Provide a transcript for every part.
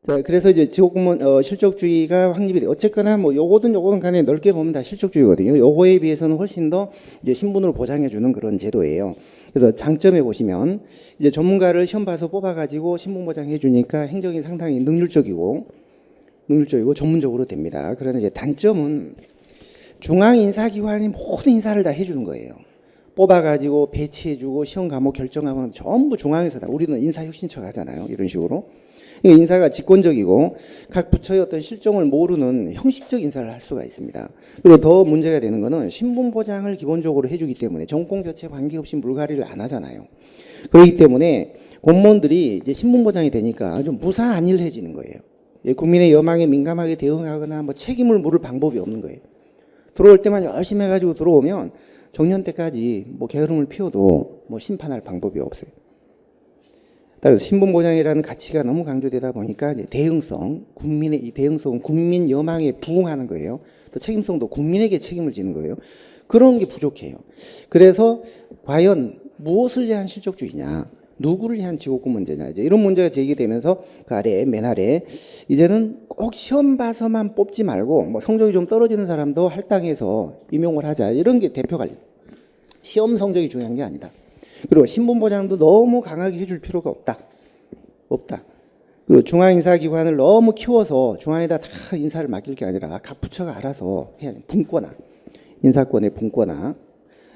자, 그래서 이제 지역공무원 실적주의가 확립이 돼. 어쨌거나 뭐 요거든 간에 넓게 보면 다 실적주의거든요. 요거에 비해서는 훨씬 더 이제 신분으로 보장해 주는 그런 제도예요. 그래서 장점에 보시면 이제 전문가를 시험 봐서 뽑아가지고 신분 보장해 주니까 행정이 상당히 능률적이고 전문적으로 됩니다. 그러나 이제 단점은 중앙인사기관이 모든 인사를 다 해주는 거예요. 뽑아가지고 배치해주고 시험 과목 결정하면 전부 중앙에서 다. 우리는 인사혁신처가 하잖아요. 이런 식으로. 인사가 직권적이고 각 부처의 어떤 실정을 모르는 형식적 인사를 할 수가 있습니다. 그리고 더 문제가 되는 거는 신분 보장을 기본적으로 해주기 때문에 전공 교체 관계없이 물갈이를 안 하잖아요. 그렇기 때문에 공무원들이 이제 신분 보장이 되니까 좀 무사안일해지는 거예요. 국민의 여망에 민감하게 대응하거나 뭐 책임을 물을 방법이 없는 거예요. 들어올 때만 열심히 해가지고 들어오면 정년 때까지 뭐 게으름을 피워도 뭐 심판할 방법이 없어요. 따라서 신분 보장이라는 가치가 너무 강조되다 보니까 이제 대응성, 국민의 이 대응성은 국민 여망에 부응하는 거예요. 또 책임성도 국민에게 책임을 지는 거예요. 그런 게 부족해요. 그래서 과연 무엇을 위한 실적주의냐, 누구를 위한 지옥군 문제냐, 이제 이런 문제가 제기되면서 그 아래 맨 아래 이제는 꼭 시험 봐서만 뽑지 말고 뭐 성적이 좀 떨어지는 사람도 할당해서 임용을 하자, 이런 게 대표 관리. 시험 성적이 중요한 게 아니다. 그리고 신분 보장도 너무 강하게 해줄 필요가 없다. 그리고 중앙인사기관을 너무 키워서 중앙에다 다 인사를 맡길 게 아니라 각 부처가 알아서 해야 돼. 분권화, 인사권의 분권화.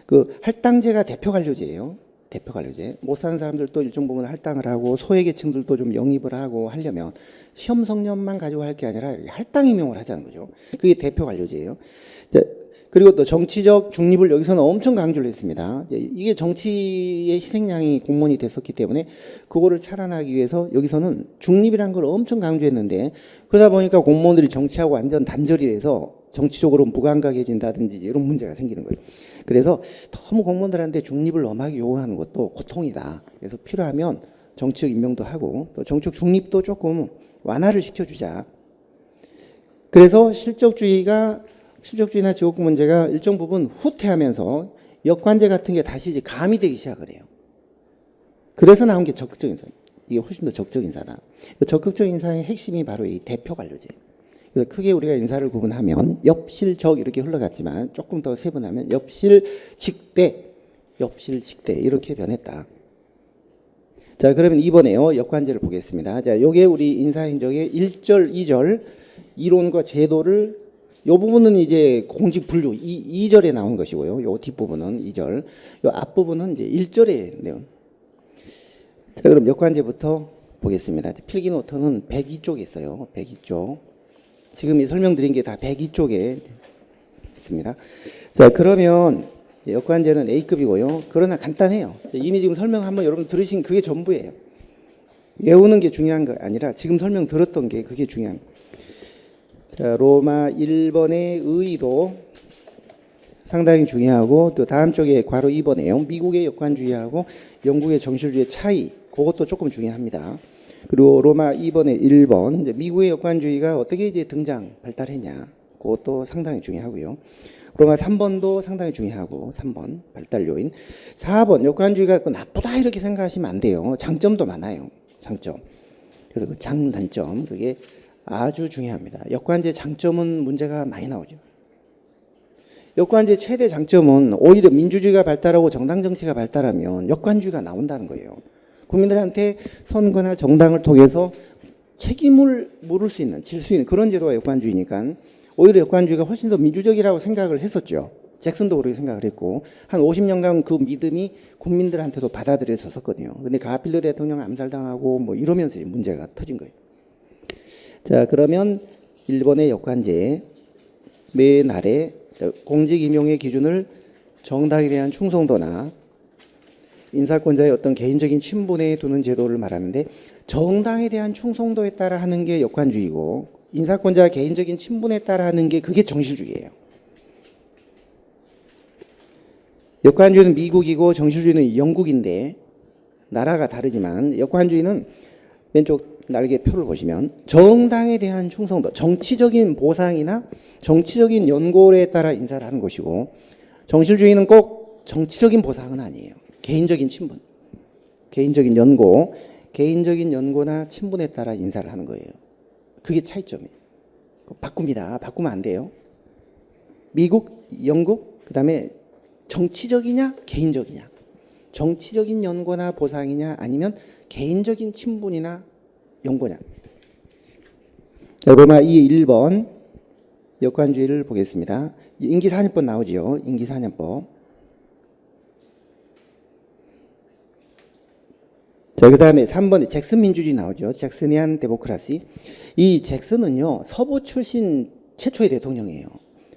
그 할당제가 대표 관료제예요. 대표 관료제. 못 사는 사람들도 일정 부분 할당을 하고 소외계층들도 좀 영입을 하고 하려면 시험 성적만 가지고 할 게 아니라 할당 임용을 하자는 거죠. 그게 대표 관료제예요. 그리고 또 정치적 중립을 여기서는 엄청 강조를 했습니다. 이게 정치의 희생양이 공무원이 됐었기 때문에 그거를 차단하기 위해서 여기서는 중립이라는 걸 엄청 강조했는데, 그러다 보니까 공무원들이 정치하고 완전 단절이 돼서 정치적으로 무감각해진다든지 이런 문제가 생기는 거예요. 그래서 너무 공무원들한테 중립을 엄하게 요구하는 것도 고통이다. 그래서 필요하면 정치적 임명도 하고 또 정치적 중립도 조금 완화를 시켜주자. 그래서 실적주의나 지역구 문제가 일정 부분 후퇴하면서 역관제 같은 게 다시 이제 가미되기 시작을 해요. 그래서 나온 게 적극적 인사. 이게 훨씬 더 적극적 인사다. 적극적 인사의 핵심이 바로 이 대표 관료제. 그래서 크게 우리가 인사를 구분하면 엽실적 이렇게 흘러갔지만 조금 더 세분하면 엽실직대 이렇게 변했다. 자, 그러면 이번에요 역관제를 보겠습니다. 자, 요게 우리 인사행정의 1절, 2절 이론과 제도를, 요 부분은 이제 공직 분류 2절에 나온 것이고요. 요 뒷부분은 2절, 요 앞부분은 이제 1절에 내용. 자, 그럼 역관제부터 보겠습니다. 필기 노트는 102쪽에 있어요. 102쪽. 지금 이 설명드린 게 다 102쪽에 있습니다. 자, 그러면 역관제는 A급이고요. 그러나 간단해요. 이미 지금 설명 한번 여러분 들으신 그게 전부예요. 외우는 게 중요한 거 아니라 지금 설명 들었던 게 그게 중요한 거예요. 자, 로마 1번의 의의도 상당히 중요하고, 또 다음 쪽에 괄호 2번에요. 미국의 역관주의하고 영국의 정실주의의 차이, 그것도 조금 중요합니다. 그리고 로마 2번의 1번, 이제 미국의 역관주의가 어떻게 이제 발달했냐, 그것도 상당히 중요하고요. 로마 3번도 상당히 중요하고, 3번 발달 요인. 4번 역관주의가 나쁘다 이렇게 생각하시면 안 돼요. 장점도 많아요. 장점. 그래서 그 장단점, 그게 아주 중요합니다. 역관제 장점은 문제가 많이 나오죠. 역관제 최대 장점은 오히려 민주주의가 발달하고 정당 정치가 발달하면 역관주의가 나온다는 거예요. 국민들한테 선거나 정당을 통해서 책임을 물을 수 있는, 질 수 있는 그런 제도가 역관주의니까 오히려 역관주의가 훨씬 더 민주적이라고 생각을 했었죠. 잭슨도 그렇게 생각을 했고, 한 50년간 그 믿음이 국민들한테도 받아들여졌었거든요. 근데 가필드 대통령 암살당하고 뭐 이러면서 문제가 터진 거예요. 자, 그러면 일본의 역관제 맨 아래 공직 임용의 기준을 정당에 대한 충성도나 인사권자의 어떤 개인적인 친분에 두는 제도를 말하는데, 정당에 대한 충성도에 따라 하는 게 역관주의고 인사권자의 개인적인 친분에 따라 하는 게 그게 정실주의예요. 역관주의는 미국이고 정실주의는 영국인데 나라가 다르지만, 역관주의는 왼쪽 날개 표를 보시면 정당에 대한 충성도, 정치적인 보상이나 정치적인 연골에 따라 인사를 하는 것이고, 정실주의는 꼭 정치적인 보상은 아니에요. 개인적인 친분, 개인적인 연고나 친분에 따라 인사를 하는 거예요. 그게 차이점이에요. 바꿉니다. 바꾸면 안 돼요. 미국, 영국, 그다음에 정치적이냐 개인적이냐. 정치적인 연고나 보상이냐 아니면 개인적인 친분이나 연고냐. 로마 2 1번 역관주의를 보겠습니다. 임기4년법 나오지요. 임기4년법. 자, 그 다음에 3번에 잭슨 민주주의 나오죠. 잭슨이안 데모크라시. 이 잭슨은요, 서부 출신 최초의 대통령이에요.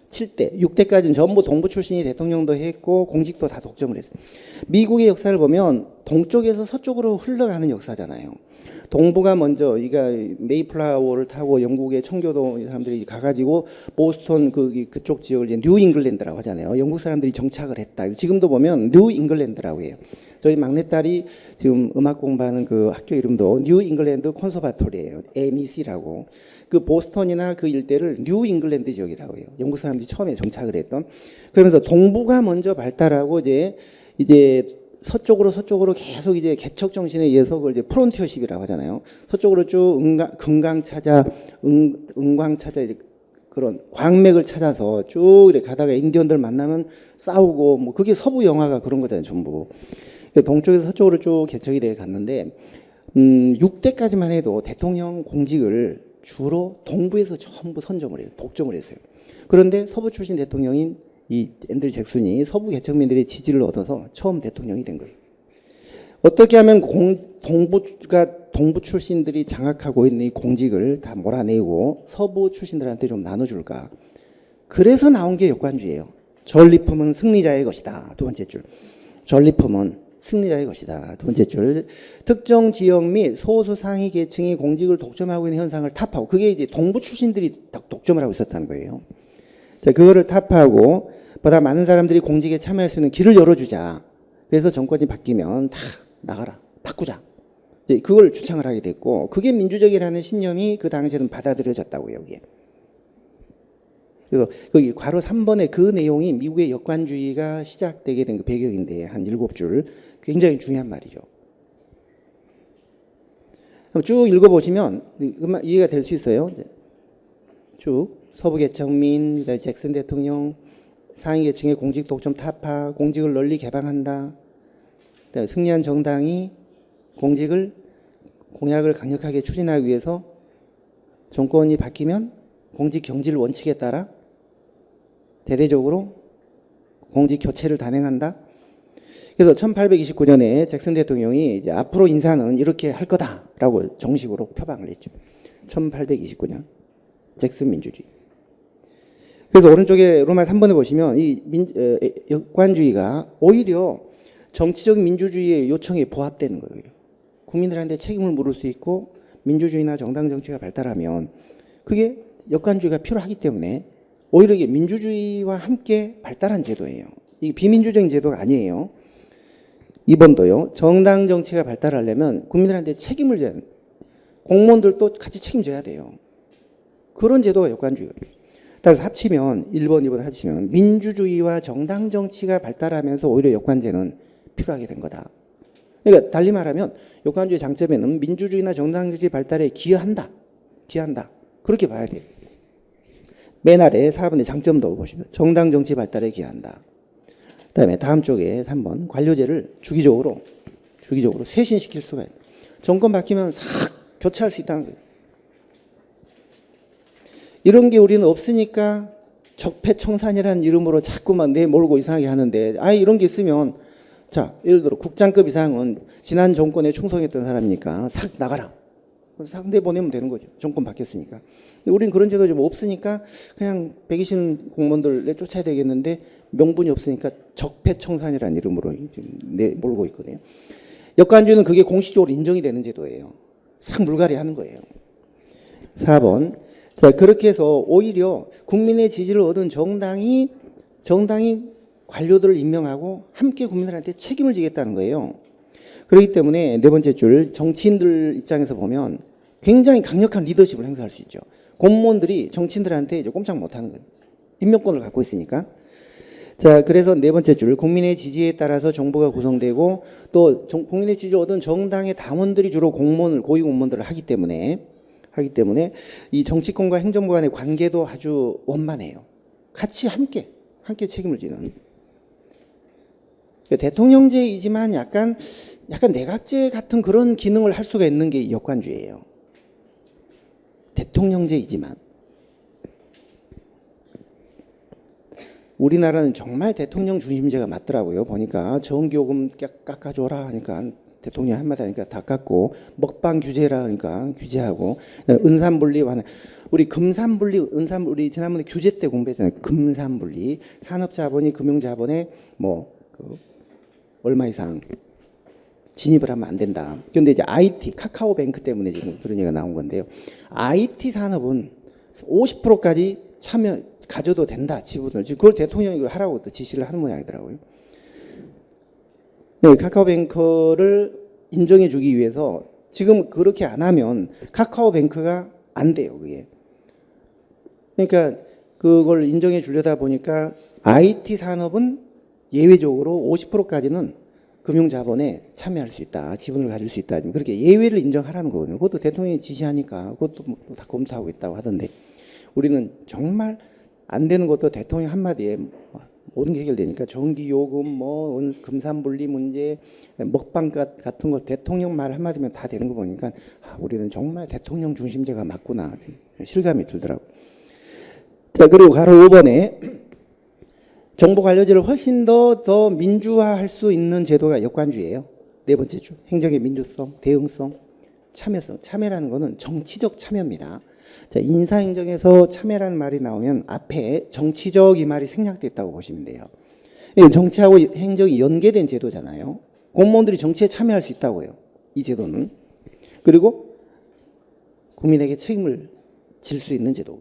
7대, 6대까지는 전부 동부 출신이 대통령도 했고, 공직도 다 독점을 했어요. 미국의 역사를 보면 동쪽에서 서쪽으로 흘러가는 역사잖아요. 동부가 먼저, 메이플라워를 타고 영국의 청교도 사람들이 가가지고, 보스턴 그쪽 지역을 이제 뉴 잉글랜드라고 하잖아요. 영국 사람들이 정착을 했다. 지금도 보면 뉴 잉글랜드라고 해요. 저희 막내딸이 지금 음악 공부하는 그 학교 이름도 뉴 잉글랜드 콘서바토리예요. MEC라고. 그 보스턴이나 그 일대를 뉴 잉글랜드 지역이라고 해요. 영국 사람들이 처음에 정착을 했던. 그러면서 동부가 먼저 발달하고 이제 서쪽으로 계속 이제 개척 정신에 의해서 그걸 이제 프론티어십이라고 하잖아요. 서쪽으로 쭉 은광 찾아 이제 그런 광맥을 찾아서 쭉 이렇게 가다가 인디언들 만나면 싸우고 뭐 그게 서부 영화가 그런 거잖아요, 전부. 동쪽에서 서쪽으로 쭉 개척이 돼 갔는데 6대까지만 해도 대통령 공직을 주로 동부에서 전부 선점을 해요. 독점을 했어요. 그런데 서부 출신 대통령인 이 앤드류 잭슨이 서부 개척민들의 지지를 얻어서 처음 대통령이 된 거예요. 어떻게 하면 동부 출신들이 장악하고 있는 이 공직을 다 몰아내고 서부 출신들한테 좀 나눠줄까? 그래서 나온 게 역관주의예요. 전리품은 승리자의 것이다. 두 번째 줄. 전리품은 승리자의 것이다. 두 번째 줄. 특정 지역 및 소수 상위 계층이 공직을 독점하고 있는 현상을 타파하고, 그게 이제 동부 출신들이 독점을 하고 있었다는 거예요. 자, 그거를 타파하고 보다 많은 사람들이 공직에 참여할 수 있는 길을 열어주자. 그래서 정권이 바뀌면 다 나가라, 바꾸자. 이제 그걸 주창을 하게 됐고, 그게 민주적이라는 신념이 그 당시에는 받아들여졌다고요, 여기에. 그래서 거기 괄호 3번의 그 내용이 미국의 역관주의가 시작되게 된 그 배경인데, 한 7줄. 굉장히 중요한 말이죠. 쭉 읽어보시면 이해가 될 수 있어요. 쭉 서부 개척민, 잭슨 대통령, 상위 계층의 공직 독점 타파, 공직을 널리 개방한다. 승리한 정당이 공약을 강력하게 추진하기 위해서 정권이 바뀌면 공직 경질 원칙에 따라 대대적으로 공직 교체를 단행한다. 그래서 1829년에 잭슨 대통령이 이제 앞으로 인사는 이렇게 할 거다라고 정식으로 표방을 했죠. 1829년 잭슨 민주주의. 그래서 오른쪽에 로마 3번에 보시면 이 역관주의가 오히려 정치적 민주주의의 요청에 부합되는 거예요. 국민들한테 책임을 물을 수 있고 민주주의나 정당 정치가 발달하면 그게 역관주의가 필요하기 때문에 오히려 이게 민주주의와 함께 발달한 제도예요. 이게 비민주적인 제도가 아니에요. 2번도요. 정당 정치가 발달하려면 국민들한테 책임을 져야 돼요. 공무원들도 같이 책임져야 돼요. 그런 제도가 역관주의예요. 따라서 합치면 1번, 2번 합치면 민주주의와 정당 정치가 발달하면서 오히려 역관제는 필요하게 된 거다. 그러니까 달리 말하면 역관주의 장점에는 민주주의나 정당 정치 발달에 기여한다. 그렇게 봐야 돼요. 맨 아래 4번의 장점도 보시면 정당 정치 발달에 기여한다. 그다음에 다음 쪽에 3번 관료제를 주기적으로 쇄신시킬 수가 있다. 정권 바뀌면 싹 교체할 수 있다는 거예요. 이런 게 우리는 없으니까 적폐청산이라는 이름으로 자꾸만 내몰고 이상하게 하는데, 이런 게 있으면, 자, 예를 들어 국장급 이상은 지난 정권에 충성했던 사람이니까 싹 나가라. 싹 내보내면 되는 거죠. 정권 바뀌었으니까. 근데 우리는 그런 제도 좀 없으니까 그냥 배기 싫은 공무원들 내쫓아야 되겠는데 명분이 없으니까 적폐청산이라는 이름으로 지금 내몰고 있거든요. 역관주의는 그게 공식적으로 인정이 되는 제도예요. 싹 물갈이 하는 거예요. 4번. 자, 그렇게 해서 오히려 국민의 지지를 얻은 정당이 관료들을 임명하고 함께 국민들한테 책임을 지겠다는 거예요. 그렇기 때문에 네 번째 줄 정치인들 입장에서 보면 굉장히 강력한 리더십을 행사할 수 있죠. 공무원들이 정치인들한테 이제 꼼짝 못하는 거예요. 임명권을 갖고 있으니까. 자, 그래서 네 번째 줄 국민의 지지에 따라서 정부가 구성되고 또 국민의 지지를 얻은 정당의 당원들이 주로 고위 공무원들을 하기 때문에 하기 때문에 이 정치권과 행정부 간의 관계도 아주 원만해요. 같이 함께 책임을 지는. 대통령제이지만 약간 내각제 같은 그런 기능을 할 수가 있는 게 역관주의예요. 대통령제이지만 우리나라는 정말 대통령 중심제가 맞더라고요. 보니까 전기요금 깎아줘라 하니까 대통령 한마디 하니까 다 깎고, 먹방 규제라 하니까 규제하고, 은산분리 완화. 우리 금산분리, 은산분리 지난번에 규제 때 공부했잖아요. 금산분리, 산업자본이 금융자본에 얼마 이상 진입을 하면 안 된다. 그런데 이제 IT, 카카오뱅크 때문에 지금 그런 얘기가 나온 건데요. IT 산업은 50%까지 가져도 된다, 지분을. 지금 그걸 대통령이 이걸 하라고 또 지시를 하는 모양이더라고요. 네, 카카오뱅크를 인정해 주기 위해서 지금 그렇게 안 하면 카카오뱅크가 안 돼요, 그게. 그러니까 그걸 인정해 주려다 보니까 IT 산업은 예외적으로 50%까지는 금융자본에 참여할 수 있다, 지분을 가질 수 있다, 그렇게 예외를 인정하라는 거거든요. 그것도 대통령이 지시하니까 그것도 다 검토하고 있다고 하던데, 우리는 정말 안 되는 것도 대통령 한마디에 모든 게 해결되니까, 전기요금, 금산분리 문제, 먹방 같은 거 대통령 말 한마디면 다 되는 거 보니까 우리는 정말 대통령 중심제가 맞구나 실감이 들더라고요. 자, 그리고 가로 5번에 정보관료제를 훨씬 더 민주화할 수 있는 제도가 역관주의예요. 네 번째 줄, 행정의 민주성, 대응성, 참여성. 참여라는 거는 정치적 참여입니다. 자, 인사행정에서 참여라는 말이 나오면 앞에 정치적 이 말이 생략됐다고 보시면 돼요. 정치하고 행정이 연계된 제도잖아요. 공무원들이 정치에 참여할 수 있다고요, 이 제도는. 그리고 국민에게 책임을 질 수 있는 제도.